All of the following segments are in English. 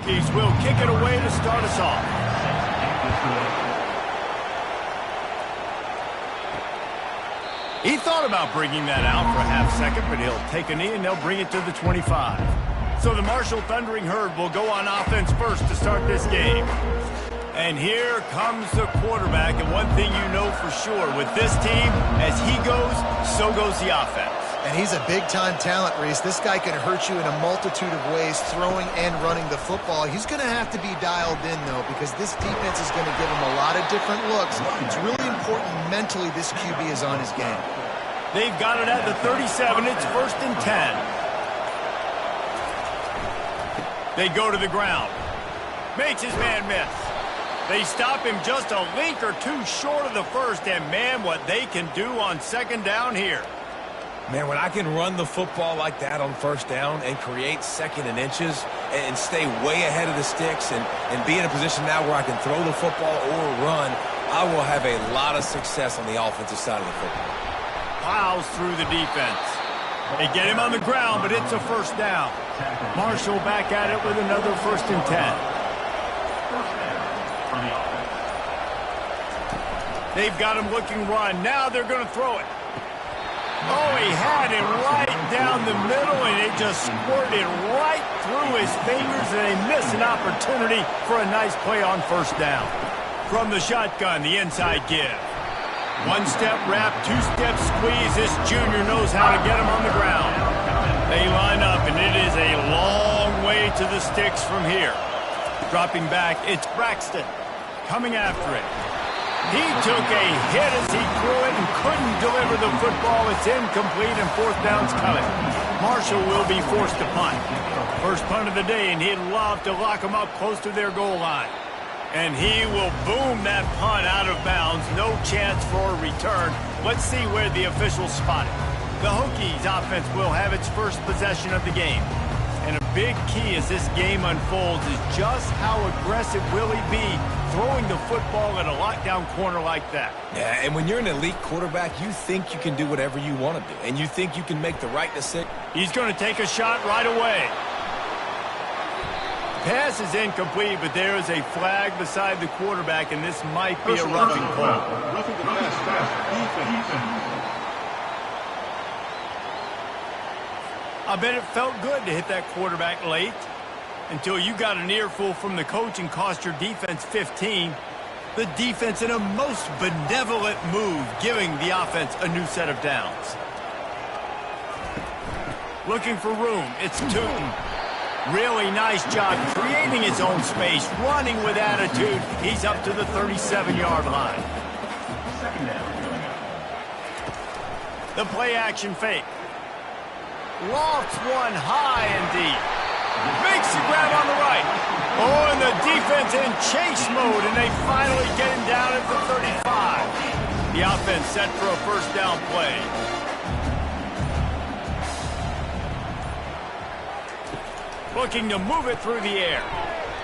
Hokies will kick it away to start us off. He thought about bringing that out for a half second, but he'll take a knee and they'll bring it to the 25. So the Marshall Thundering Herd will go on offense first to start this game. And here comes the quarterback, and one thing you know for sure, with this team, as he goes, so goes the offense. And he's a big-time talent, Reese. This guy can hurt you in a multitude of ways, throwing and running the football. He's going to have to be dialed in, though, because this defense is going to give him a lot of different looks. It's really important mentally this QB is on his game. They've got it at the 37. It's 1st and 10. They go to the ground. Makes his man miss. They stop him just a link or two short of the first, and man, what they can do on second down here. Man, when I can run the football like that on first down and create second and inches and stay way ahead of the sticks and be in a position now where I can throw the football or run, I will have a lot of success on the offensive side of the football. Plows through the defense. They get him on the ground, but it's a first down. Marshall back at it with another 1st and 10. They've got him looking run. Now they're going to throw it. Oh, he had it right down the middle, and it just squirted right through his fingers, and they missed an opportunity for a nice play on first down. From the shotgun, the inside give. One-step wrap, two-step squeeze. This junior knows how to get him on the ground. They line up, and it is a long way to the sticks from here. Dropping back, it's Braxton coming after it. He took a hit as he threw it and couldn't deliver the football. It's incomplete, and 4th down's coming. Marshall will be forced to punt. First punt of the day, and he'd love to lock them up close to their goal line. And he will boom that punt out of bounds. No chance for a return. Let's see where the officials spot it. The Hokies offense will have its first possession of the game. And a big key as this game unfolds is just how aggressive will he be throwing the football at a lockdown corner like that. Yeah, and when you're an elite quarterback, you think you can do whatever you want to do, and you think you can make the right decision. He's going to take a shot right away. Pass is incomplete, but there is a flag beside the quarterback, and this might be a roughing call. Roughing the pass. I bet it felt good to hit that quarterback late until you got an earful from the coach and cost your defense 15. The defense in a most benevolent move, giving the offense a new set of downs. Looking for room, it's Tootin. Really nice job creating his own space, running with attitude. He's up to the 37-yard line. The play action fake. Lofts one high and deep. Makes the grab on the right. Oh, and the defense in chase mode, and they finally get him down at the 35. The offense set for a first down play. Looking to move it through the air.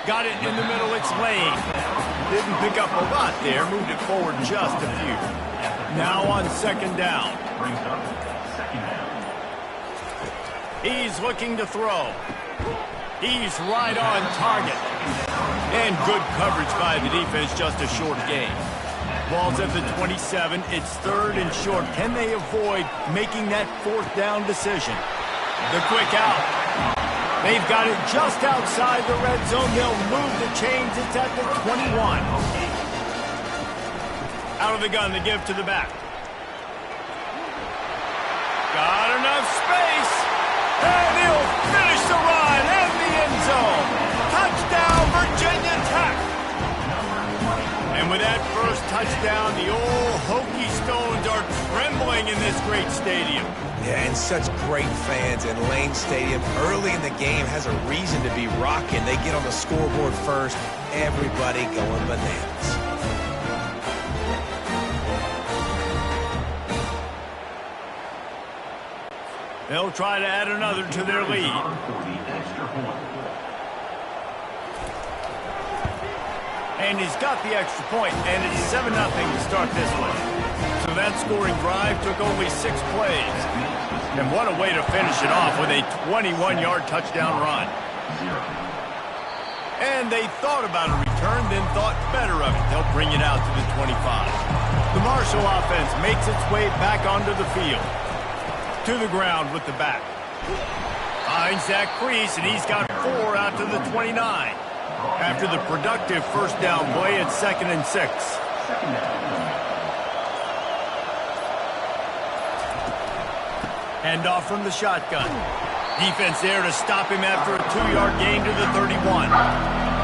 Got it in the middle, it's Lane. Didn't pick up a lot there, moved it forward just a few. Now on second down. He's looking to throw. He's right on target. And good coverage by the defense, just a short gain. Ball's at the 27. It's 3rd and short. Can they avoid making that 4th down decision? The quick out. They've got it just outside the red zone. They'll move the chains. It's at the 21. Out of the gun, the give to the back. Got enough space. And he'll finish the run in the end zone. Touchdown, Virginia Tech. And with that first touchdown, the old Hokie Stones are trembling in this great stadium. Yeah, and such great fans in Lane Stadium. Early in the game has a reason to be rocking. They get on the scoreboard first. Everybody going bananas. They'll try to add another to their lead. And he's got the extra point, and it's 7-0 to start this one. So that scoring drive took only 6 plays. And what a way to finish it off with a 21-yard touchdown run. And they thought about a return, then thought better of it. They'll bring it out to the 25. The Marshall offense makes its way back onto the field. To the ground with the back. Finds that crease, and he's got 4 out to the 29. After the productive first down play, it's 2nd and 6. Hand off from the shotgun. Defense there to stop him after a 2-yard gain to the 31.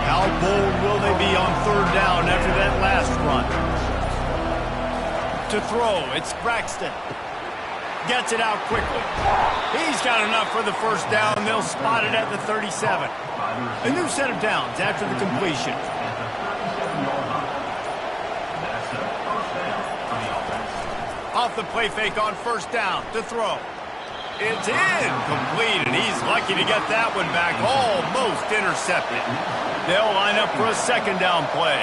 How bold will they be on 3rd down after that last run? To throw, it's Braxton. Gets it out quickly. He's got enough for the first down. They'll spot it at the 37. A new set of downs after the completion. Off the play fake on 1st down to throw. It's incomplete, and he's lucky to get that one back. Almost intercepted. They'll line up for a 2nd down play.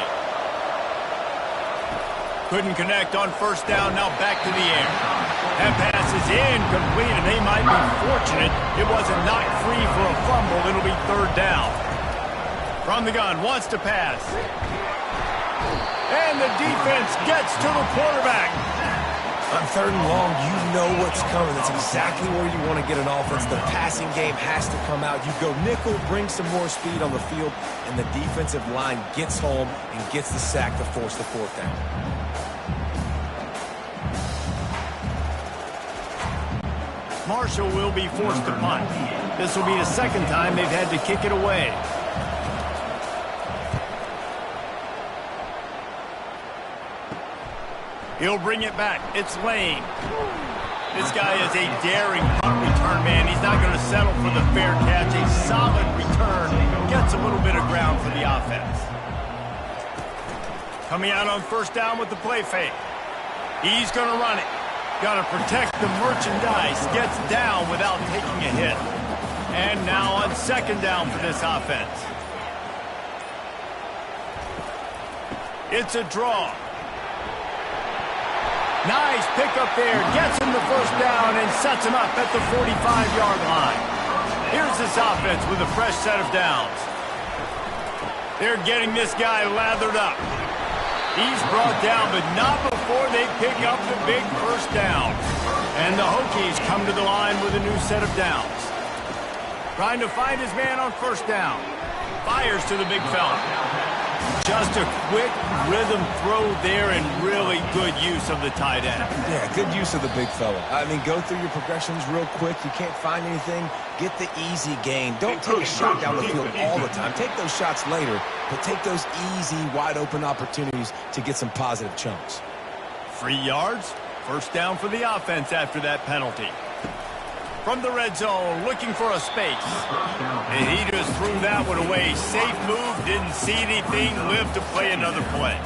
Couldn't connect on 1st down, now back to the air. That pass is incomplete, and they might be fortunate it wasn't knocked free for a fumble. It'll be 3rd down. From the gun, wants to pass. And the defense gets to the quarterback. On 3rd and long, you know what's coming. That's exactly where you want to get an offense. The passing game has to come out. You go nickel, bring some more speed on the field, and the defensive line gets home and gets the sack to force the 4th down. Marshall will be forced to punt. This will be the 2nd time they've had to kick it away. He'll bring it back. It's Lane. This guy is a daring punt return man. He's not going to settle for the fair catch. A solid return. Gets a little bit of ground for the offense. Coming out on 1st down with the play fake. He's going to run it. Got to protect the merchandise. Gets down without taking a hit. And now on 2nd down for this offense. It's a draw. Nice pickup there. Gets him the 1st down and sets him up at the 45-yard line. Here's this offense with a fresh set of downs. They're getting this guy lathered up. He's brought down, but not before they pick up the big 1st down. And the Hokies come to the line with a new set of downs. Trying to find his man on 1st down. Fires to the big fella. Just a quick rhythm throw there and really good use of the tight end. Yeah, good use of the big fella. I mean, go through your progressions real quick. You can't find anything. Get the easy gain. Don't take a shot down the field all the time. Take those shots later, but take those easy, wide-open opportunities to get some positive chunks. 3 yards. 1st down for the offense after that penalty. From the red zone, looking for a space. And he just threw that one away. Safe move, didn't see anything, lived to play another play.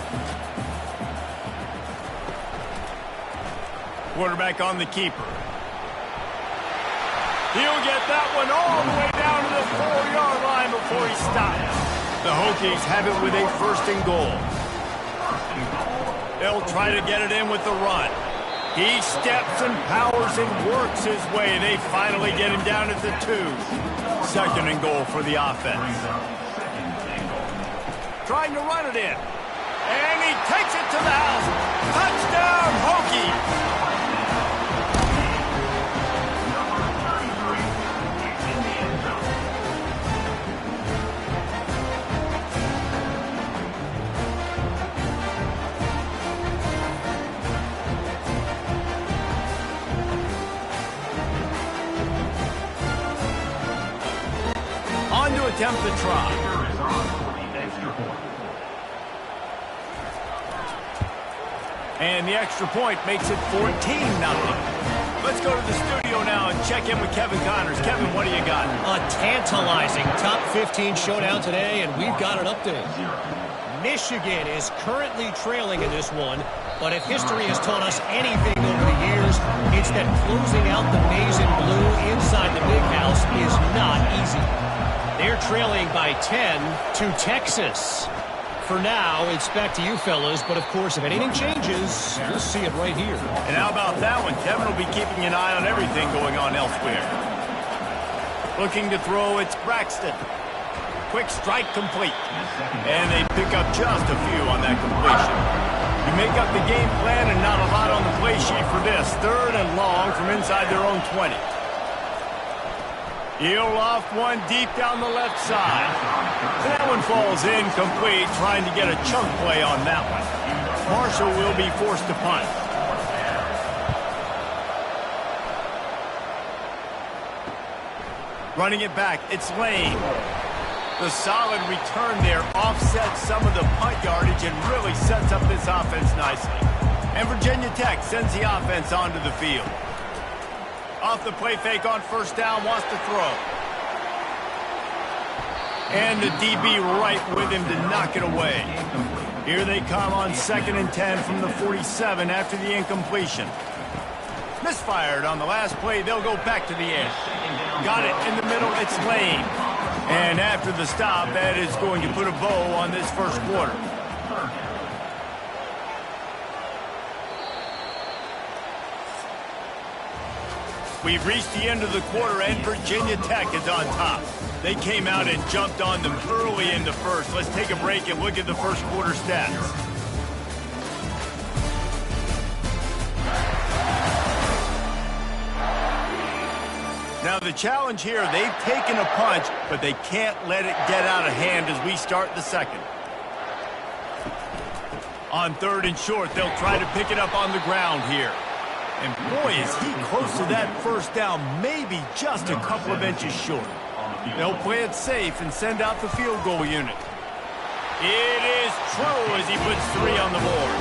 Quarterback on the keeper. He'll get that one all the way down to the 4-yard line before he stops. The Hokies have it with a 1st and goal. They'll try to get it in with the run. He steps and powers and works his way. They finally get him down at the 2. 2nd and goal for the offense. Trying to run it in. And he takes it to the house. Touchdown, Hokies! To attempt the try. And the extra point makes it 14-0. Let's go to the studio now and check in with Kevin Connors. Kevin, what do you got? A tantalizing top 15 showdown today, and we've got an update. Michigan is currently trailing in this one, but if history has taught us anything over the years, it's that closing out the maize and blue inside the big house is not easy. They're trailing by 10 to Texas. For now, it's back to you fellas, but of course, if anything changes, you'll see it right here. And how about that one? Kevin will be keeping an eye on everything going on elsewhere. Looking to throw, it's Braxton. quick strike complete. And they pick up just a few on that completion. You make up the game plan and not a lot on the play sheet for this. 3rd and long from inside their own 20. He'll off one deep down the left side. That one falls incomplete, trying to get a chunk play on that one. Marshall will be forced to punt. Running it back, it's Lane. The solid return there offsets some of the punt yardage and really sets up this offense nicely. And Virginia Tech sends the offense onto the field. Off the play fake on 1st down, wants to throw. And the DB right with him to knock it away. Here they come on 2nd and 10 from the 47 after the incompletion. Misfired on the last play, they'll go back to the air. Got it in the middle, it's Lane. And after the stop, that is going to put a bow on this first quarter. We've reached the end of the quarter, and Virginia Tech is on top. They came out and jumped on them early in the first. Let's take a break and look at the first quarter stats. Now the challenge here, they've taken a punch, but they can't let it get out of hand as we start the second. On 3rd and short, they'll try to pick it up on the ground here. And boy, is he close to that 1st down, maybe just a couple of inches short. They'll play it safe and send out the field goal unit. It is true as he puts 3 on the board.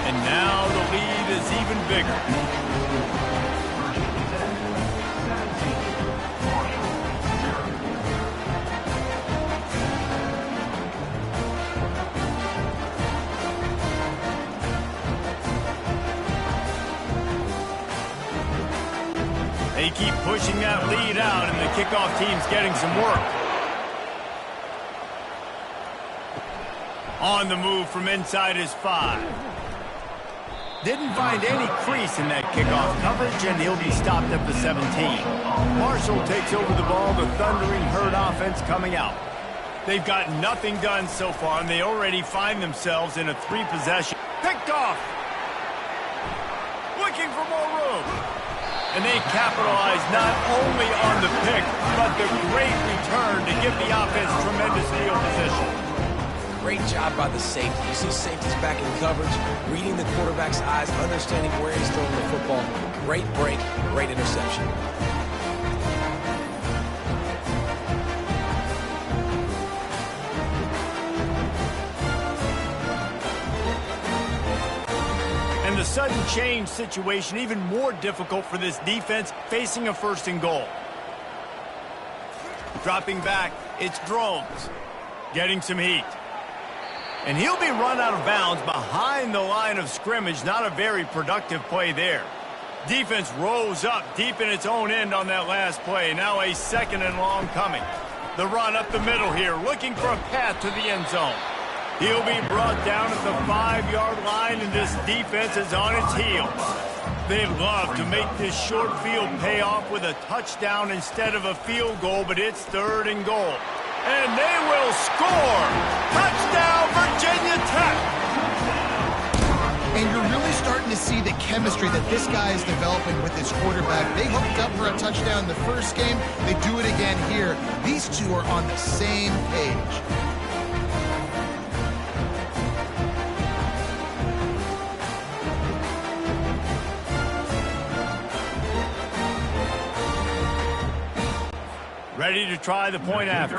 And now the lead is even bigger. They keep pushing that lead out, and the kickoff team's getting some work. On the move from inside his 5. Didn't find any crease in that kickoff coverage, and he'll be stopped at the 17. Marshall takes over the ball, the thundering herd offense coming out. They've got nothing done so far, and they already find themselves in a 3-possession. Picked off! Looking for more room. And they capitalize not only on the pick, but the great return to give the offense tremendous field position. Great job by the safety. You see safeties back in coverage, reading the quarterback's eyes, understanding where he's throwing the football. Great break, great interception. And the sudden change situation even more difficult for this defense facing a 1st and goal. Dropping back, it's Drones. Getting some heat. And he'll be run out of bounds behind the line of scrimmage. Not a very productive play there. Defense rose up deep in its own end on that last play. Now a 2nd and long coming. The run up the middle here, looking for a path to the end zone. He'll be brought down at the 5-yard line, and this defense is on its heels. They'd love to make this short field pay off with a touchdown instead of a field goal, but it's 3rd and goal. And they will score! Touchdown, Virginia Tech! And you're really starting to see the chemistry that this guy is developing with his quarterback. They hooked up for a touchdown in the first game. They do it again here. These two are on the same page. Ready to try the point after.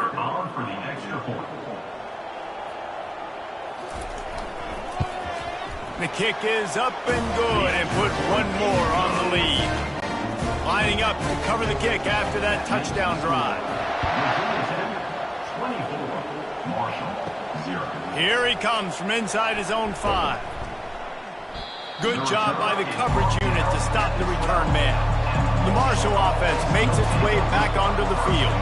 The kick is up and good, and put one more on the lead. Lining up to cover the kick after that touchdown drive. Here he comes from inside his own 5. Good job by the coverage unit to stop the return man. The Marshall offense makes its way back onto the field.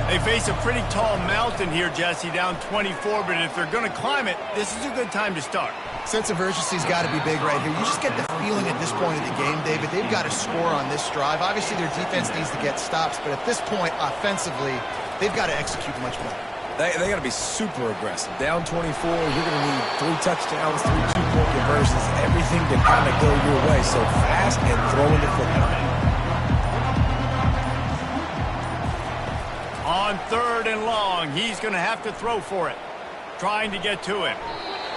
They face a pretty tall mountain here, Jesse, down 24, but if they're going to climb it, this is a good time to start. Sense of urgency's got to be big right here. You just get the feeling at this point of the game, David, they've got to score on this drive. Obviously, their defense needs to get stops, but at this point, offensively, they've got to execute much better. They got to be super aggressive. Down 24, you're going to need 3 touchdowns, 3 two-point conversions, everything to kind of go your way. So fast and throwing the football. On 3rd and long, he's going to have to throw for it. Trying to get to him.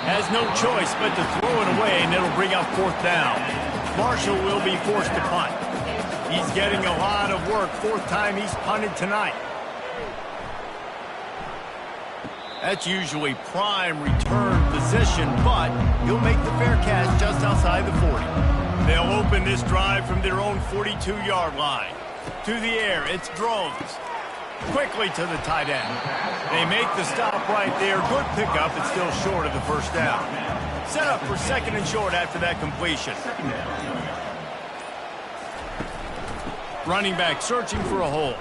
Has no choice but to throw it away, and it'll bring up 4th down. Marshall will be forced to punt. He's getting a lot of work. 4th time he's punted tonight. That's usually prime return position, but he'll make the fair catch just outside the 40. They'll open this drive from their own 42-yard line. To the air, it's Drones. Quickly to the tight end. They make the stop right there. Good pickup. It's still short of the 1st down. Set up for 2nd and short after that completion. Running back searching for a hole.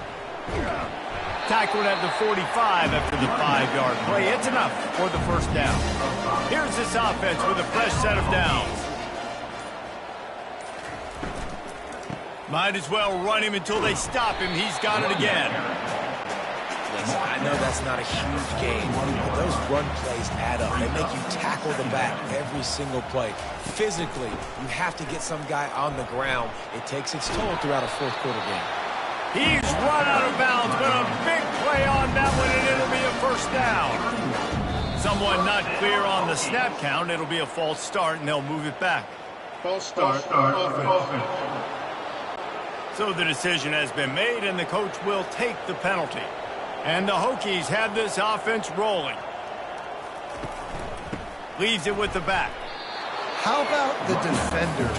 Tackled at the 45 after the 5-yard play. It's enough for the 1st down. Here's this offense with a fresh set of downs. Might as well run him until they stop him. He's got it again. Listen, I know that's not a huge game, but those run plays add up. They make you tackle the back every single play. Physically, you have to get some guy on the ground. It takes its toll throughout a 4th quarter game. He's run out of bounds, but a big play on that one, and it'll be a 1st down. Someone not clear on the snap count. It'll be a false start, and they'll move it back. False start. Offense. So the decision has been made, and the coach will take the penalty. And the Hokies have this offense rolling. Leaves it with the back. How about the defender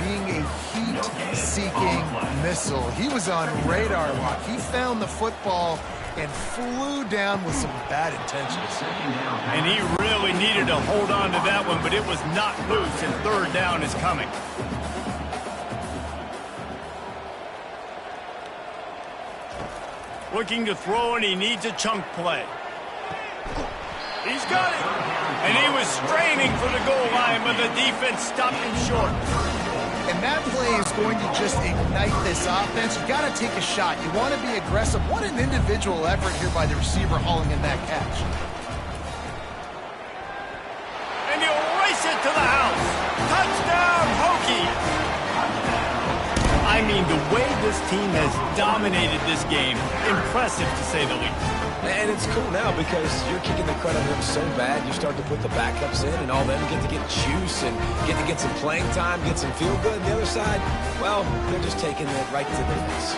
being a heat-seeking missile? He was on radar lock. He found the football and flew down with some bad intentions. And he really needed to hold on to that one, but it was not loose, and 3rd down is coming. Looking to throw, and he needs a chunk play. He's got it. And he was straining for the goal line, but the defense stopped him short. And that play is going to just ignite this offense. You've got to take a shot. You want to be aggressive. What an individual effort here by the receiver hauling in that catch. And he'll race it to the house. Touchdown, Hokies! I mean, the way this team has dominated this game, impressive to say the least. And it's cool now because you're kicking the crud out of them so bad, you start to put the backups in, and all them get to get juice and get to get some playing time, get some feel good. And the other side, well, they're just taking it right to the face.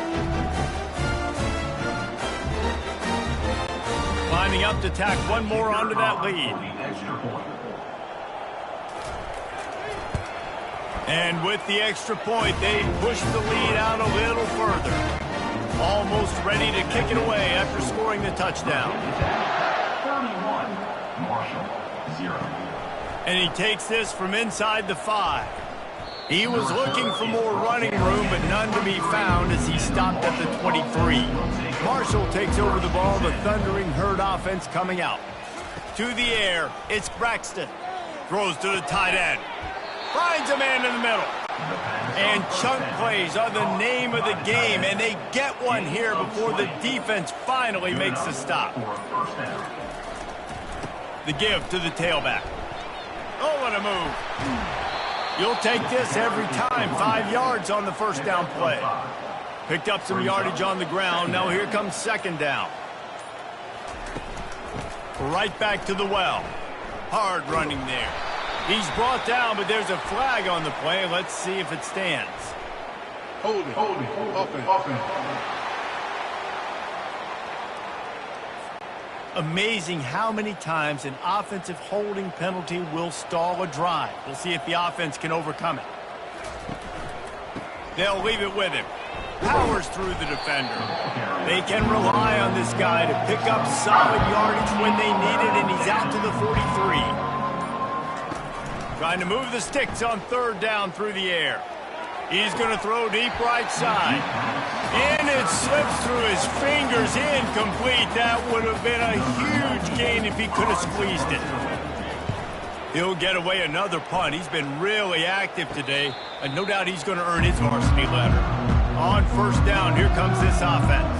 Lining up to tack one more onto that lead. And with the extra point, they push the lead out a little further. Almost ready to kick it away after scoring the touchdown. 31, Marshall, 0. And he takes this from inside the 5. He was looking for more running room, but none to be found as he stopped at the 23. Marshall takes over the ball, the Thundering Herd offense coming out. To the air, it's Braxton. Throws to the tight end. Finds a man in the middle. And chunk plays are the name of the game, and they get one here before the defense finally makes the stop. The give to the tailback. Oh, what a move. You'll take this every time. 5 yards on the 1st down play. Picked up some yardage on the ground. Now here comes 2nd down. Right back to the well. Hard running there. He's brought down, but there's a flag on the play. Let's see if it stands. Hold it. Offense. Amazing how many times an offensive holding penalty will stall a drive. We'll see if the offense can overcome it. They'll leave it with him. Powers through the defender. They can rely on this guy to pick up solid yardage when they need it, and he's out to the 43. Trying to move the sticks on 3rd down through the air. He's going to throw deep right side. And it slips through his fingers, incomplete. That would have been a huge gain if he could have squeezed it. He'll get away another punt. He's been really active today, and no doubt he's going to earn his varsity letter. On 1st down, here comes this offense.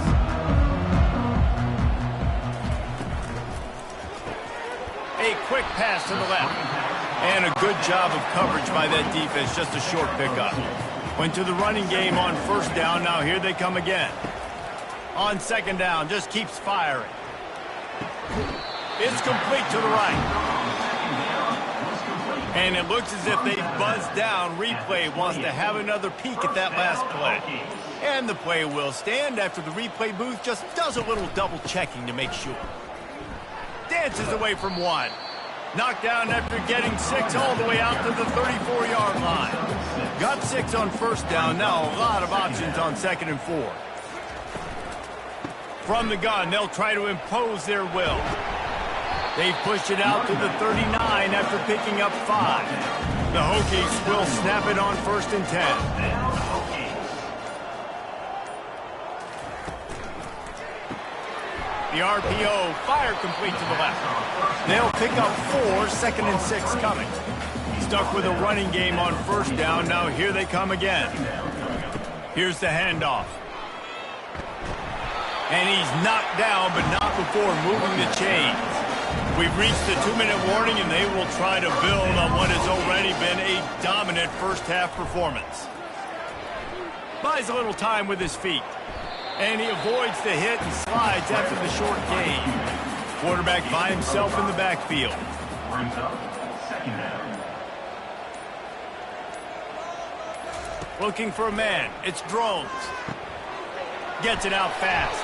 A quick pass to the left. And a good job of coverage by that defense, just a short pickup. Went to the running game on first down, now here they come again. On second down, just keeps firing. It's complete to the right. And it looks as if they've buzzed down. Replay wants to have another peek at that last play. And the play will stand after the replay booth just does a little double checking to make sure. Dances away from one. Knocked down after getting 6 all the way out to the 34-yard line. Got 6 on first down. Now a lot of options on 2nd and 4. From the gun, they'll try to impose their will. They've pushed it out to the 39 after picking up 5. The Hokies will snap it on 1st and 10. The RPO, fire complete to the left. They'll pick up 4, 2nd and 6 coming. Stuck with a running game on first down. Now here they come again. Here's the handoff. And he's knocked down, but not before moving the chains. We've reached the 2-minute warning, and they will try to build on what has already been a dominant first-half performance. Buys a little time with his feet. And he avoids the hit and slides after the short gain. Quarterback by himself in the backfield. Brings up second down. Looking for a man. It's Drones. Gets it out fast.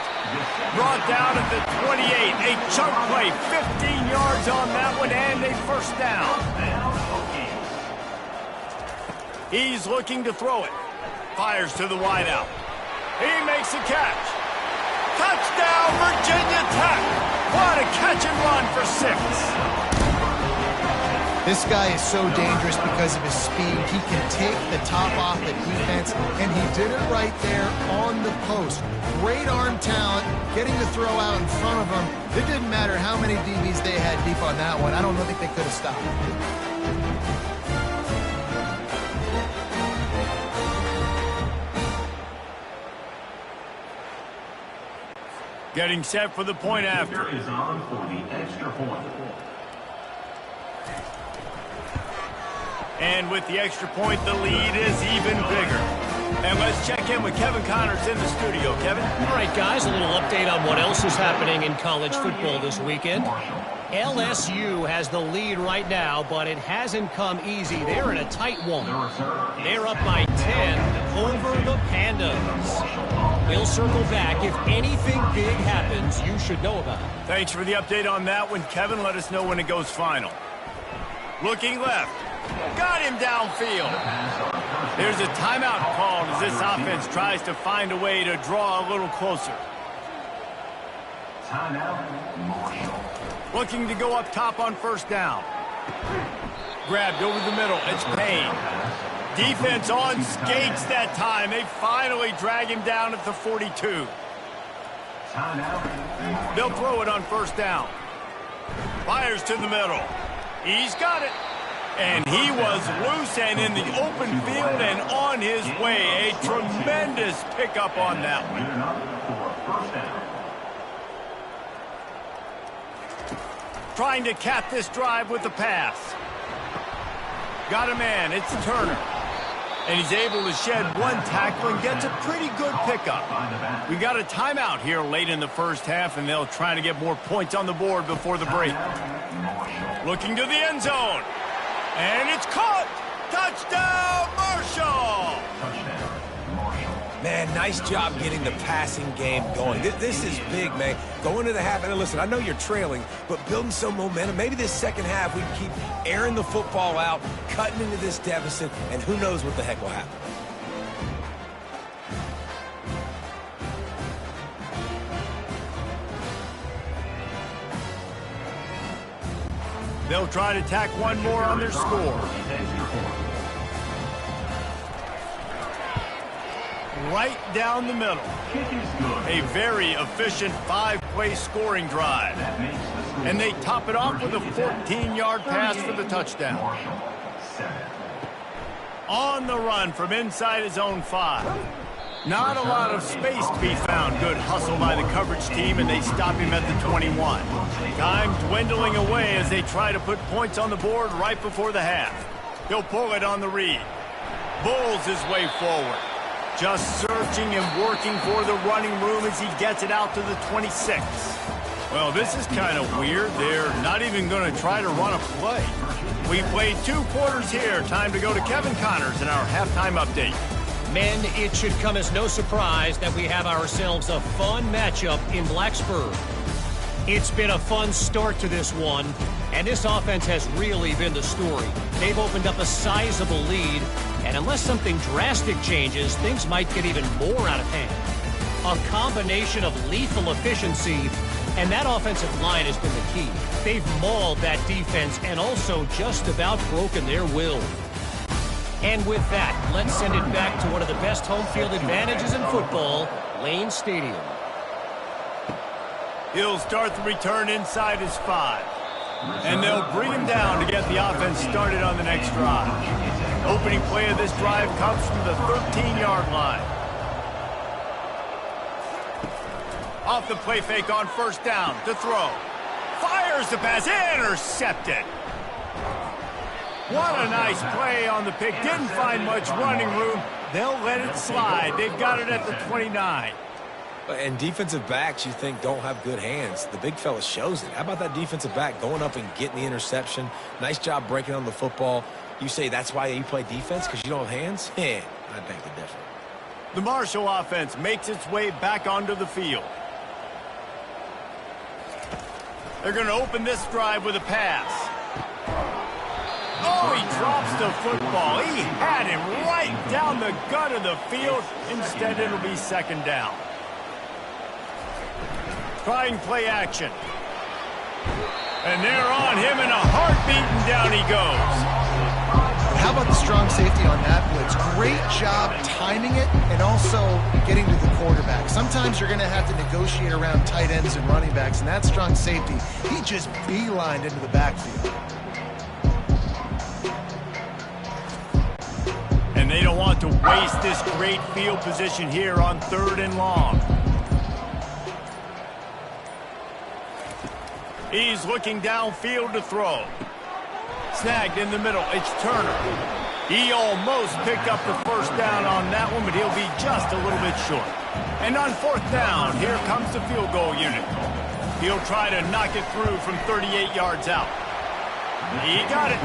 Brought down at the 28. A chunk play. 15 yards on that one and a first down. He's looking to throw it. Fires to the wideout. He makes a catch. Touchdown, Virginia Tech. What a catch and run for 6. This guy is so dangerous because of his speed. He can take the top off the defense, and he did it right there on the post. Great arm talent, getting the throw out in front of him. It didn't matter how many DBs they had deep on that one. I don't think they could have stopped it. Getting set for the point after. Is on for the extra point. And with the extra point, the lead is even bigger. And let's check in with Kevin Connors in the studio. Kevin? All right, guys, a little update on what else is happening in college football this weekend. LSU has the lead right now, but it hasn't come easy. They're in a tight one. They're up by 10 over the Pandas. We'll circle back. If anything big happens, you should know about it. Thanks for the update on that one, Kevin. Let us know when it goes final. Looking left. Got him downfield. There's a timeout called as this offense tries to find a way to draw a little closer. Timeout, Marshall. Looking to go up top on first down. Grabbed over the middle. It's Payne. Defense on skates that time. They finally drag him down at the 42. Timeout. They'll throw it on first down. Fires to the middle. He's got it. And he was loose and in the open field and on his way. A tremendous pickup on that one. Good enough for a first down. Trying to cap this drive with the pass. Got a man. It's Turner. And he's able to shed one tackle and gets a pretty good pickup. We got a timeout here late in the first half, and they'll try to get more points on the board before the break. Looking to the end zone. And it's caught. Touchdown, Marshall. Touchdown, Marshall. Man, nice job getting the passing game going. This is big, man. Going to the half, and listen, I know you're trailing, but building some momentum. Maybe this second half we can keep airing the football out, cutting into this deficit, and who knows what the heck will happen. They'll try to tack one more on their score. Right down the middle. A very efficient 5-play scoring drive. And they top it off with a 14-yard pass for the touchdown. On the run from inside his own 5. Not a lot of space to be found. Good hustle by the coverage team, and they stop him at the 21. Time dwindling away as they try to put points on the board right before the half. He'll pull it on the read. Bulls his way forward. Just searching and working for the running room as he gets it out to the 26. Well, this is kind of weird. They're not even going to try to run a play. We played 2 quarters here. Time to go to Kevin Connors in our halftime update. Men, it should come as no surprise that we have ourselves a fun matchup in Blacksburg. It's been a fun start to this one, and this offense has really been the story. They've opened up a sizable lead, and unless something drastic changes, things might get even more out of hand. A combination of lethal efficiency, and that offensive line has been the key. They've mauled that defense and also just about broken their will. And with that, let's send it back to one of the best home field advantages in football, Lane Stadium. He'll start the return inside his 5. And they'll bring him down to get the offense started on the next drive. Opening play of this drive comes from the 13-yard line. Off the play fake on first down to throw. Fires the pass, intercepted. What a nice play on the pick. Didn't find much running room. They'll let it slide. They've got it at the 29. And defensive backs, you think, don't have good hands. The big fella shows it. How about that defensive back going up and getting the interception? Nice job breaking on the football. You say that's why you play defense, because you don't have hands? I beg to differ. The Marshall offense makes its way back onto the field. They're going to open this drive with a pass. Oh, he drops the football. He had him right down the gut of the field. Instead, it'll be second down. Trying play action. And they're on him in a heartbeat, and down he goes. How about the strong safety on that blitz? Great job timing it and also getting to the quarterback. Sometimes you're going to have to negotiate around tight ends and running backs, and that strong safety, he just beelined into the backfield. And they don't want to waste this great field position here on 3rd and long. He's looking downfield to throw. Snagged in the middle. It's Turner. He almost picked up the first down on that one, but he'll be just a little bit short. And on 4th down, here comes the field goal unit. He'll try to knock it through from 38 yards out. He got it.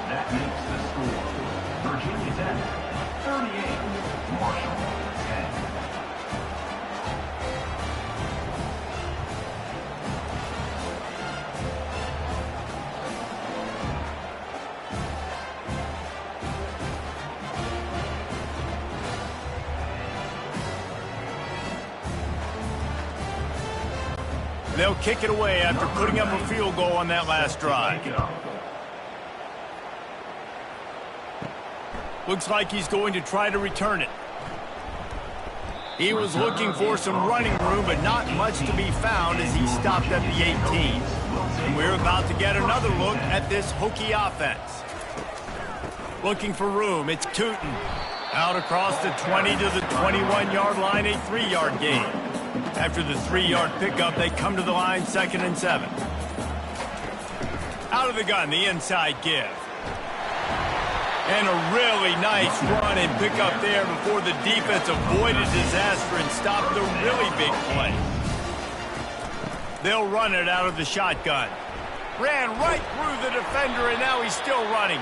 That makes the score. Virginia Tech, 38. Marshall, 10. They'll kick it away after putting up a field goal on that last drive. Looks like he's going to try to return it. He was looking for some running room, but not much to be found as he stopped at the 18. And we're about to get another look at this Hokie offense. Looking for room, it's Tootin. Out across the 20 to the 21-yard line, a 3-yard gain. After the 3-yard pickup, they come to the line 2nd and 7. Out of the gun, the inside give. And a really nice run and pickup there before the defense avoided disaster and stopped the really big play. They'll run it out of the shotgun. Ran right through the defender, and now he's still running.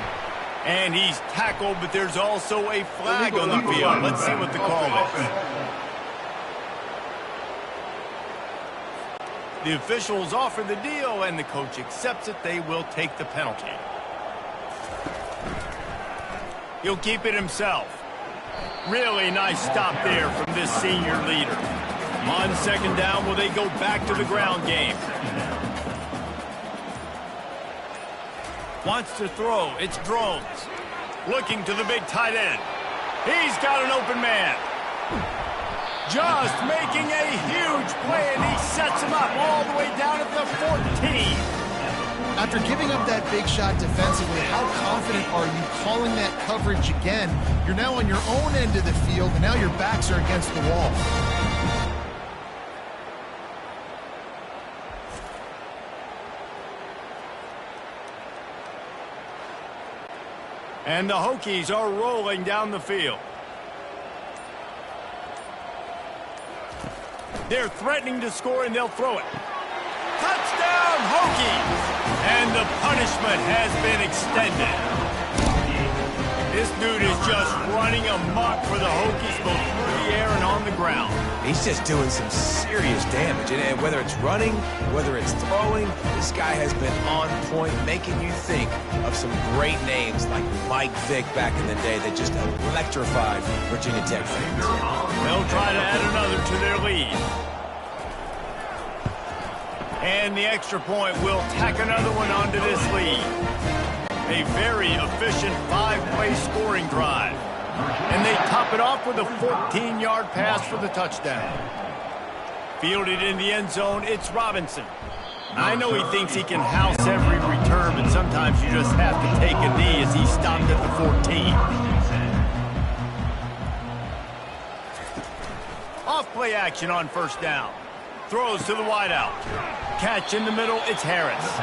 And he's tackled, but there's also a flag on the field. Let's see what the call is. The officials offer the deal, and the coach accepts it. They will take the penalty. He'll keep it himself. Really nice stop there from this senior leader. On 2nd down, will they go back to the ground game? Wants to throw. It's Drones. Looking to the big tight end. He's got an open man. Just making a huge play, and he sets him up all the way down at the 14. After giving up that big shot defensively, how confident are you calling that coverage again? You're now on your own end of the field, and now your backs are against the wall. And the Hokies are rolling down the field. They're threatening to score, and they'll throw it. Touchdown, Hokies! And the punishment has been extended. This dude is just running amok for the Hokies, both through the air and on the ground. He's just doing some serious damage. And whether it's running, whether it's throwing, this guy has been on point, making you think of some great names like Mike Vick back in the day that just electrified Virginia Tech fans. They'll try to add another to their lead. And the extra point will tack another one onto this lead. A very efficient 5-play scoring drive. And they top it off with a 14-yard pass for the touchdown. Fielded in the end zone, it's Robinson. I know he thinks he can house every return, but sometimes you just have to take a knee as he stopped at the 14. Off-play action on first down. Throws to the wideout. Catch in the middle, it's Harris.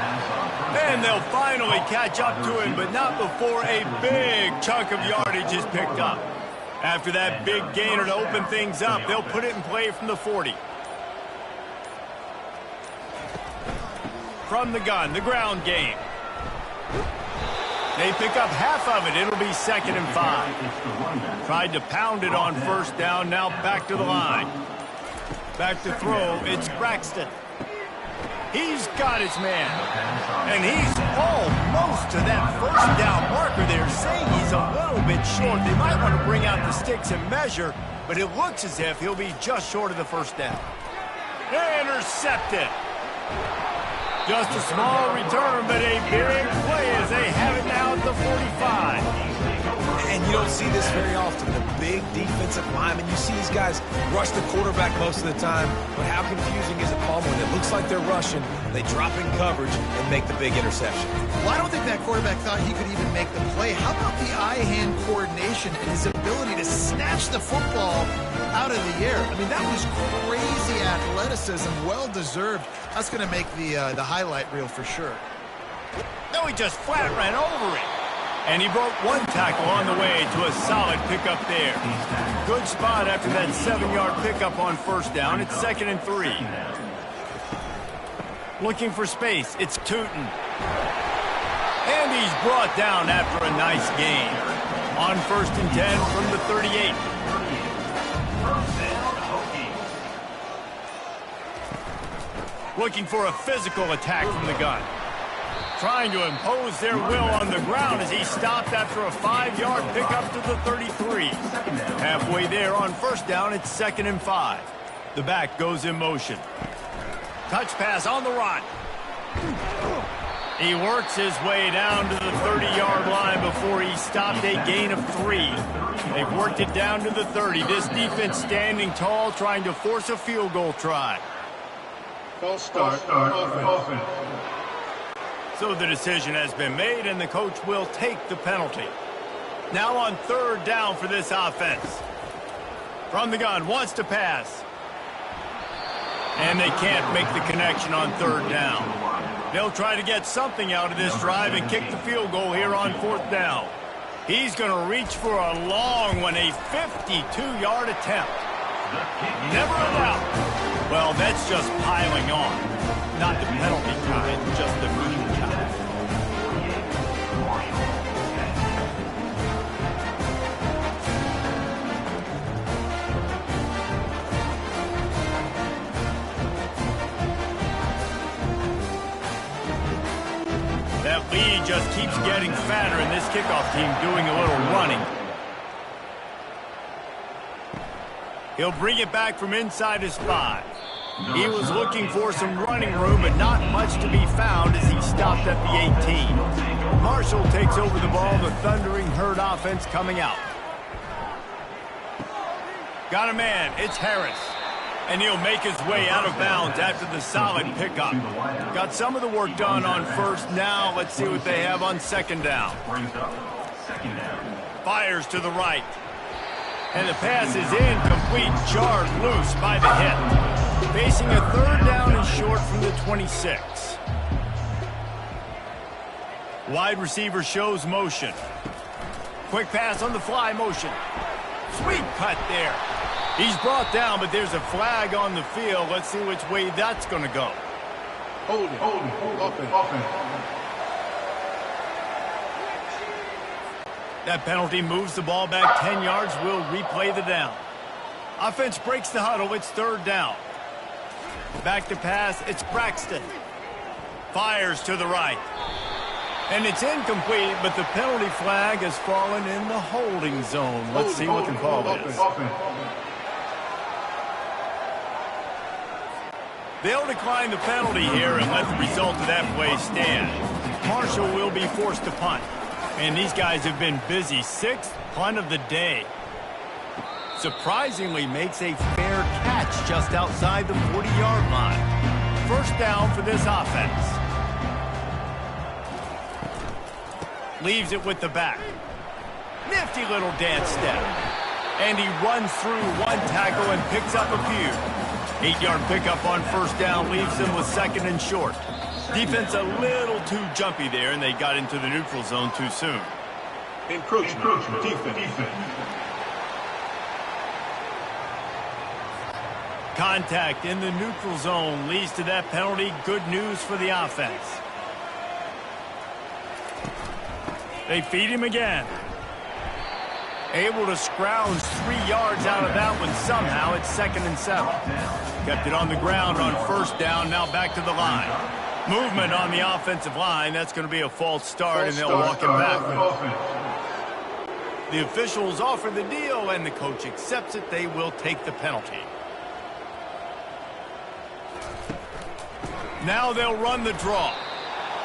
And they'll finally catch up to him, but not before a big chunk of yardage is picked up. After that big gainer to open things up, they'll put it in play from the 40. From the gun, the ground game. They pick up half of it. It'll be 2nd and 5. Tried to pound it on first down, now back to the line. Back to throw, it's Braxton. He's got his man. And he's almost to that first down marker. They're saying he's a little bit short. They might want to bring out the sticks and measure, but it looks as if he'll be just short of the first down. Intercepted. Just a small return, but a big play as they have it now at the 45. And you don't see this very often. The big defensive linemen, you see these guys rush the quarterback most of the time, but how confusing is it, Paul, when it looks like they're rushing, they drop in coverage and make the big interception? Well, I don't think that quarterback thought he could even make the play. How about the eye-hand coordination and his ability to snatch the football out of the air? I mean, that was crazy athleticism, well-deserved. That's going to make the highlight reel for sure. No, he just flat ran over it. And he broke one tackle on the way to a solid pickup there. Good spot after that 7-yard pickup on first down. It's 2nd and 3. Looking for space. It's Tootin. And he's brought down after a nice gain. On 1st and 10 from the 38. Looking for a physical attack from the gun. Trying to impose their will on the ground as he stopped after a 5-yard pickup to the 33. Halfway there on first down, it's 2nd and 5. The back goes in motion. Touch pass on the run. He works his way down to the 30-yard line before he stopped a gain of 3. They've worked it down to the 30. This defense standing tall, trying to force a field goal try. False start. Offense. So the decision has been made, and the coach will take the penalty. Now on 3rd down for this offense. From the gun, wants to pass. And they can't make the connection on 3rd down. They'll try to get something out of this drive and kick the field goal here on 4th down. He's going to reach for a long one, a 52-yard attempt. Never a doubt. Well, that's just piling on. Not the penalty kind, just the mean kind. That lead just keeps getting fatter, and this kickoff team doing a little running. He'll bring it back from inside his 5. He was looking for some running room, but not much to be found as he stopped at the 18. Marshall takes over the ball, the Thundering Herd offense coming out. Got a man, it's Harris. And he'll make his way out of bounds after the solid pickup. Got some of the work done on first. Now let's see what they have on second down. Fires to the right. And the pass is incomplete, jarred loose by the hit. Facing a third down and short from the 26. Wide receiver shows motion. Quick pass on the fly motion. Sweet cut there. He's brought down, but there's a flag on the field. Let's see which way that's going to go. Hold it. Offense. That penalty moves the ball back 10 yards. We'll replay the down. Offense breaks the huddle. It's third down. Back to pass. It's Braxton. Fires to the right. And it's incomplete, but the penalty flag has fallen in the holding zone. Let's see what the call is. They'll decline the penalty here and let the result of that play stand. Marshall will be forced to punt. And these guys have been busy. Sixth punt of the day. Surprisingly makes a fair catch just outside the 40-yard line. First down for this offense. Leaves it with the back. Nifty little dance step. And he runs through one tackle and picks up a few. 8-yard pickup on first down leaves them with second and short. Defense a little too jumpy there, and they got into the neutral zone too soon. Encroachment. Defense. Contact in the neutral zone leads to that penalty. Good news for the offense. They feed him again. Able to scrounge 3 yards out of that one somehow. It's second and 7. Kept it on the ground on first down. Now back to the line. Movement on the offensive line. That's going to be a false start, and they'll walk it back. The officials offer the deal, and the coach accepts it. They will take the penalty. Now they'll run the draw.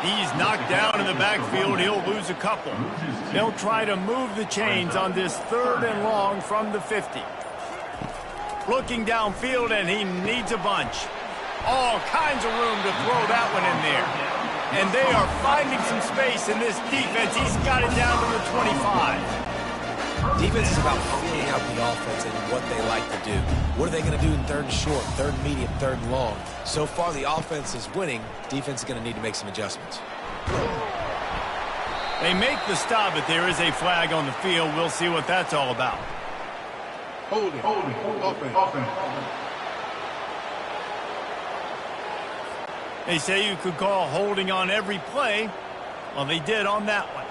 He's knocked down in the backfield. He'll lose a couple. They'll try to move the chains on this third and long from the 50. Looking downfield, and he needs a bunch. All kinds of room to throw that one in there. And they are finding some space in this defense. He's got it down to the 25. Defense is about feeling out the offense and what they like to do. What are they going to do in third and short, third and medium, third and long? So far, the offense is winning. Defense is going to need to make some adjustments. They make the stop, but there is a flag on the field. We'll see what that's all about. Hold it. Offense. They say you could call holding on every play. Well, they did on that one.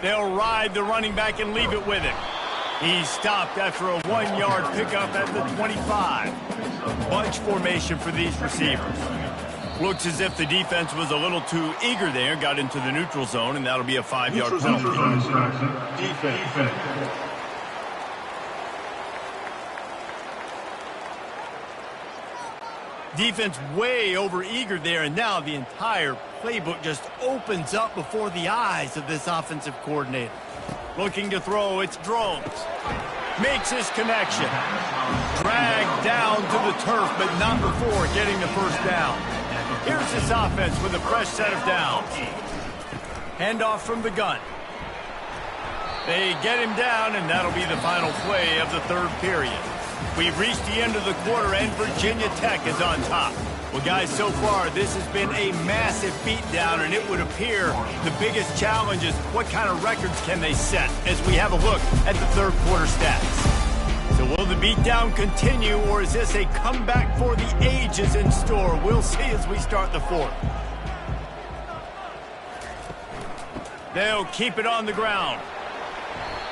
They'll ride the running back and leave it with him. He's stopped after a 1-yard pickup at the 25. Bunch formation for these receivers. Looks as if the defense was a little too eager there, got into the neutral zone, and that'll be a 5-yard penalty. Defense. Defense way over eager there, and now the entire playbook just opens up before the eyes of this offensive coordinator. Looking to throw, it's Drones. Makes his connection. Dragged down to the turf, but not before getting the first down. Here's this offense with a fresh set of downs. Handoff from the gun. They get him down, and that'll be the final play of the third period. We've reached the end of the quarter, and Virginia Tech is on top. Well, guys, so far, this has been a massive beatdown, and it would appear the biggest challenge is what kind of records can they set as we have a look at the third quarter stats. So will the beatdown continue, or is this a comeback for the ages in store? We'll see as we start the fourth. They'll keep it on the ground.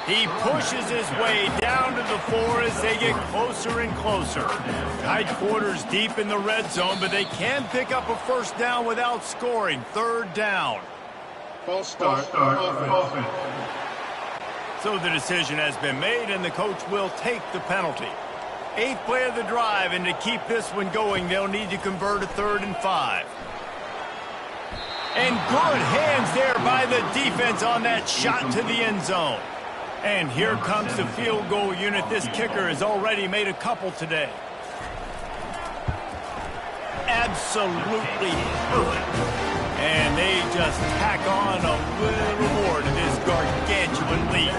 He pushes his way down to the 4 as they get closer and closer. Tight quarters deep in the red zone, but they can pick up a first down without scoring. Third down. False start. Offense. So the decision has been made, and the coach will take the penalty. 8th play of the drive, and to keep this one going, they'll need to convert a 3rd and 5. And good hands there by the defense on that shot to the end zone. And here comes the field goal unit. This kicker has already made a couple today. Absolutely perfect. And they just tack on a little more to this gargantuan lead.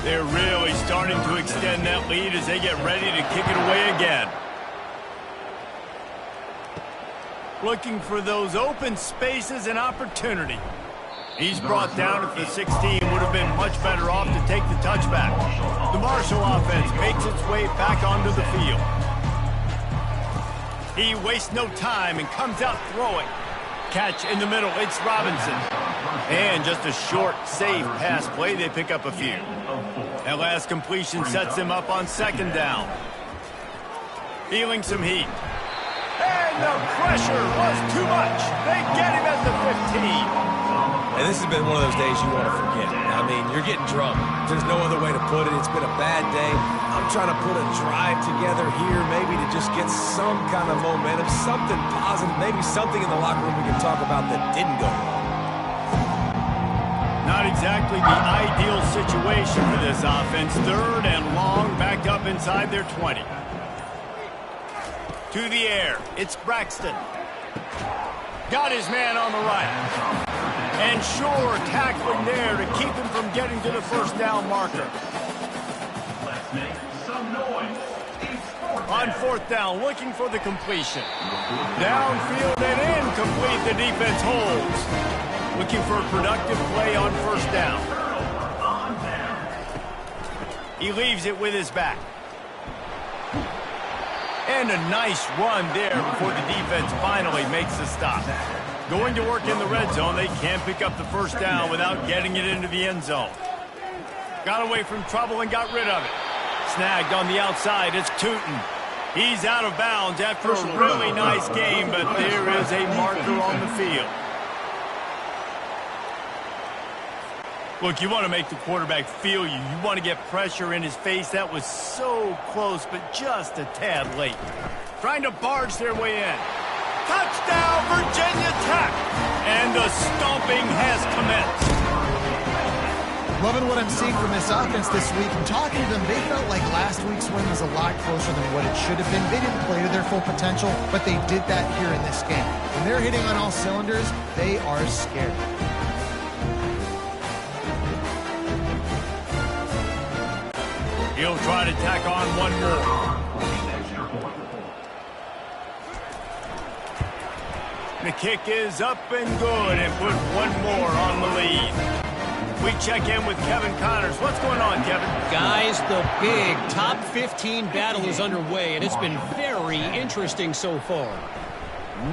They're really starting to extend that lead as they get ready to kick it away again. Looking for those open spaces and opportunity. He's brought down at the 16. Would have been much better off to take the touchback. The Marshall offense makes its way back onto the field. He wastes no time and comes out throwing. Catch in the middle. It's Robinson. And just a short, safe pass play. They pick up a few. That last completion sets them up on second down. Feeling some heat. And the pressure was too much. They get him at the 15. And this has been one of those days you want to forget. I mean, you're getting drunk. There's no other way to put it. It's been a bad day. I'm trying to put a drive together here, maybe to just get some kind of momentum, something positive, maybe something in the locker room we can talk about that didn't go wrong. Not exactly the ideal situation for this offense. Third and long, backed up inside their 20. To the air, it's Braxton. Got his man on the right. And sure, tackling there to keep him from getting to the first down marker. Let's make some noise. On fourth down, looking for the completion. Downfield and incomplete, the defense holds. Looking for a productive play on first down. He leaves it with his back. And a nice run there before the defense finally makes the stop. Going to work in the red zone, they can't pick up the first down without getting it into the end zone. Got away from trouble and got rid of it. Snagged on the outside, it's Tootin. He's out of bounds after a really nice game, but there is a marker on the field. Look, you want to make the quarterback feel you. You want to get pressure in his face. That was so close, but just a tad late. Trying to barge their way in. Touchdown, Virginia Tech! And the stomping has commenced. Loving what I'm seeing from this offense this week. And talking to them, they felt like last week's win was a lot closer than what it should have been. They didn't play to their full potential, but they did that here in this game. When they're hitting on all cylinders, they are scary. He'll try to tack on one more. The kick is up and good and put one more on the lead. We check in with Kevin Connors. What's going on, Kevin? Guys, the big top 15 battle is underway, and it's been very interesting so far.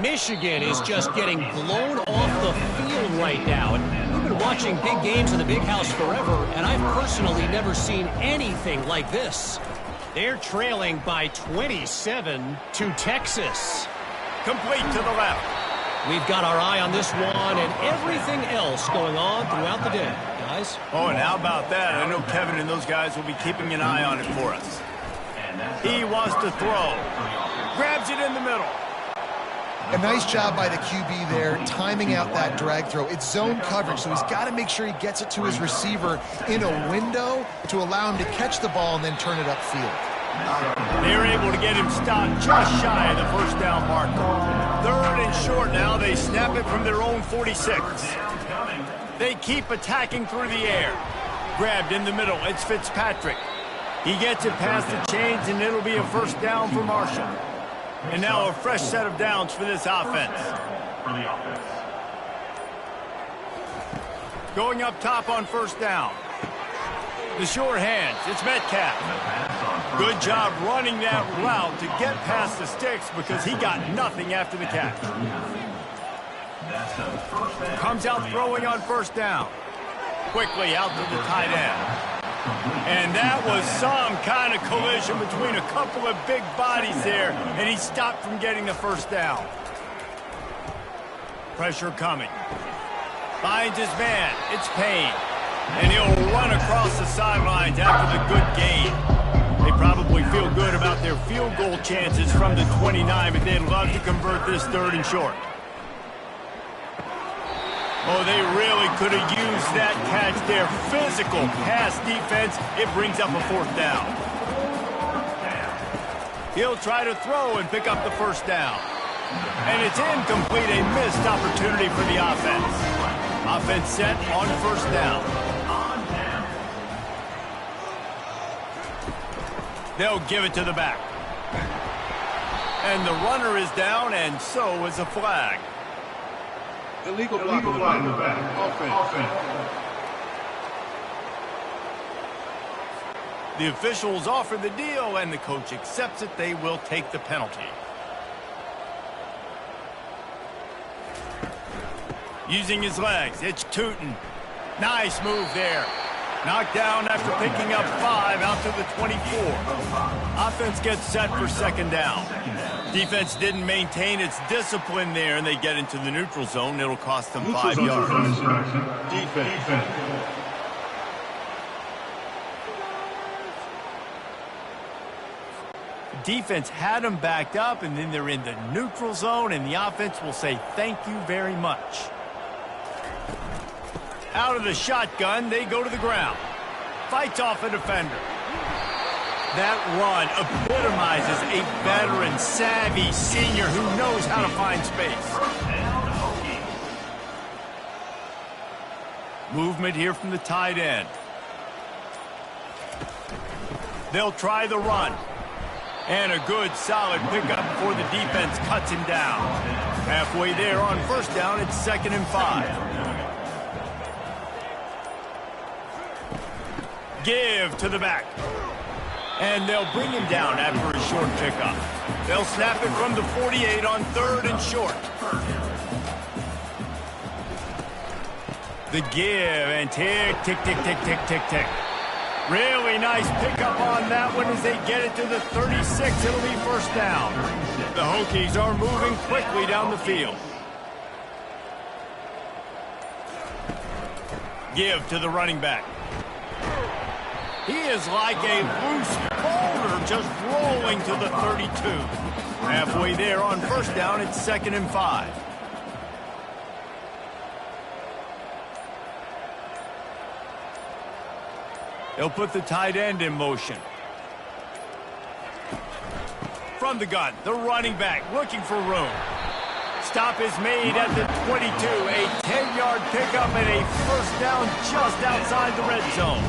Michigan is just getting blown off the field right now. And we've been watching big games in the Big House forever, and I've personally never seen anything like this. They're trailing by 27 to Texas. Complete to the left. We've got our eye on this one and everything else going on throughout the day, guys. Oh, and how about that? I know Kevin and those guys will be keeping an eye on it for us. He wants to throw. Grabs it in the middle. A nice job by the QB there, timing out that drag throw. It's zone coverage, so he's got to make sure he gets it to his receiver in a window to allow him to catch the ball and then turn it upfield. They were able to get him stopped just shy of the first down marker. Third and short now. They snap it from their own 46. They keep attacking through the air. Grabbed in the middle. It's Fitzpatrick. He gets it past the chains, and it'll be a first down for Marshall. And now a fresh set of downs for this offense. Going up top on first down. The sure hands. It's Metcalf. Good job running that route to get past the sticks because he got nothing after the catch. Comes out throwing on first down. Quickly out to the tight end. And that was some kind of collision between a couple of big bodies there, and he stopped from getting the first down. Pressure coming. Finds his man. It's Payne. And he'll run across the sidelines after the good gain. They probably feel good about their field goal chances from the 29, but they'd love to convert this 3rd and short. Oh, they really could have used that catch there. Physical pass defense. It brings up a 4th down. He'll try to throw and pick up the 1st down. And it's incomplete, a missed opportunity for the offense. Offense set on 1st down. They'll give it to the back. And the runner is down, and so is a flag. Illegal block in the back. Offense. The officials offer the deal, and the coach accepts it. They will take the penalty. Using his legs, it's Tootin. Nice move there. Knocked down after picking up 5 out to the 24. Offense gets set for 2nd down. Defense didn't maintain its discipline there, and they get into the neutral zone. It'll cost them 5 yards. Defense. Defense had them backed up, and then they're in the neutral zone, and the offense will say thank you very much. Out of the shotgun, they go to the ground. Fights off a defender. That run epitomizes a veteran, savvy senior who knows how to find space. Movement here from the tight end. They'll try the run. And a good, solid pickup before the defense cuts him down. Halfway there on 1st down, it's 2nd and 5. Give to the back. And they'll bring him down after a short pickup. They'll snap it from the 48 on 3rd and short. The give and tick, tick, tick, tick, tick, tick, tick. Really nice pickup on that one as they get it to the 36. It'll be 1st down. The Hokies are moving quickly down the field. Give to the running back. He is like a loose boulder just rolling to the 32. Halfway there on 1st down, it's 2nd and 5. They'll put the tight end in motion. From the gun, the running back looking for room. Stop is made at the 22. A 10-yard pickup and a 1st down just outside the red zone.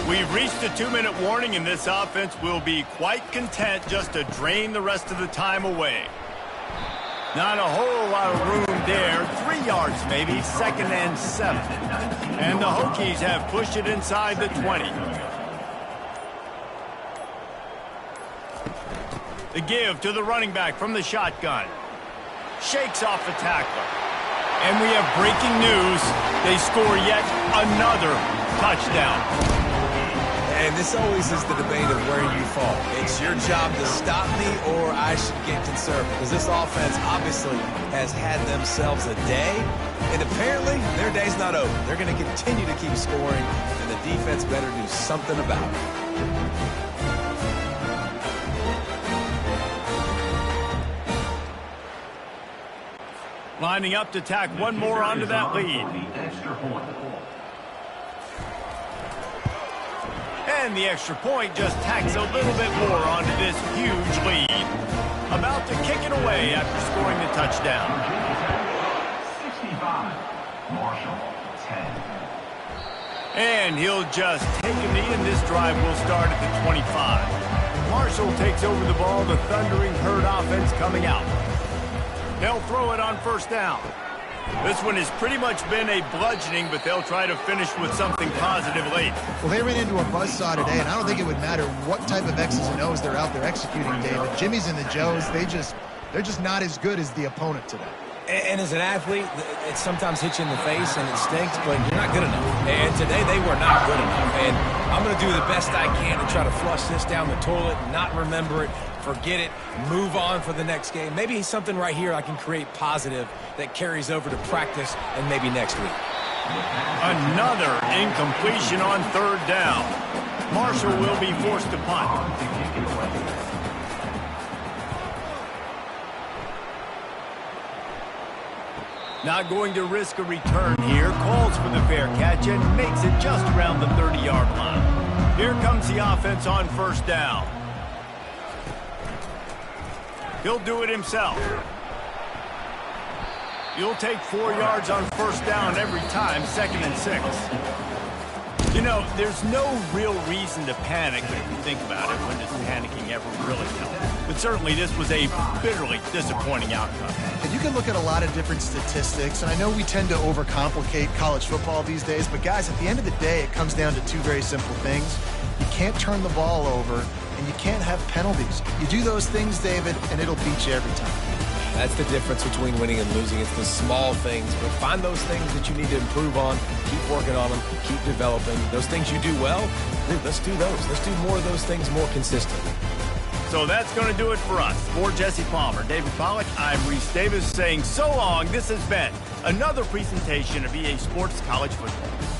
We've reached a 2-minute warning, and this offense will be quite content just to drain the rest of the time away. Not a whole lot of room there. 3 yards maybe, 2nd and 7. And the Hokies have pushed it inside the 20. The give to the running back from the shotgun. Shakes off the tackler. And we have breaking news. They score yet another touchdown. And this always is the debate of where you fall. It's your job to stop me, or I should get concerned, because this offense obviously has had themselves a day, and apparently their day's not over. They're going to continue to keep scoring, and the defense better do something about it. Lining up to tack one more onto that lead. And the extra point just tacks a little bit more onto this huge lead. About to kick it away after scoring the touchdown. 65. Marshall, 10. And he'll just take a knee, and this drive will start at the 25. Marshall takes over the ball, the Thundering Herd offense coming out. They'll throw it on 1st down. This one has pretty much been a bludgeoning, but they'll try to finish with something positive late. Well, they ran into a buzzsaw today, and I don't think it would matter what type of X's and O's they're out there executing, David. Jimmy's and the Joes, they're just not as good as the opponent today. And as an athlete, it sometimes hits you in the face and it stinks, but you're not good enough. And today they were not good enough. And I'm going to do the best I can to try to flush this down the toilet, not remember it, forget it, move on for the next game. Maybe something right here I can create positive that carries over to practice and maybe next week. Another incompletion on third down. Marshall will be forced to punt. Not going to risk a return here. Calls for the fair catch and makes it just around the 30-yard line. Here comes the offense on first down. He'll do it himself. You'll take 4 yards on first down every time, 2nd and 6. You know, there's no real reason to panic, but if you think about it, when does panicking ever really help? But certainly this was a bitterly disappointing outcome. And you can look at a lot of different statistics, and I know we tend to overcomplicate college football these days, but guys, at the end of the day, it comes down to two very simple things. You can't turn the ball over, and you can't have penalties. You do those things, David, and it'll beat you every time. That's the difference between winning and losing. It's the small things, but find those things that you need to improve on, keep working on them, keep developing. Those things you do well, dude, let's do those. Let's do more of those things more consistently. So that's going to do it for us. For Jesse Palmer, David Pollack, I'm Reese Davis saying so long. This has been another presentation of EA Sports College Football.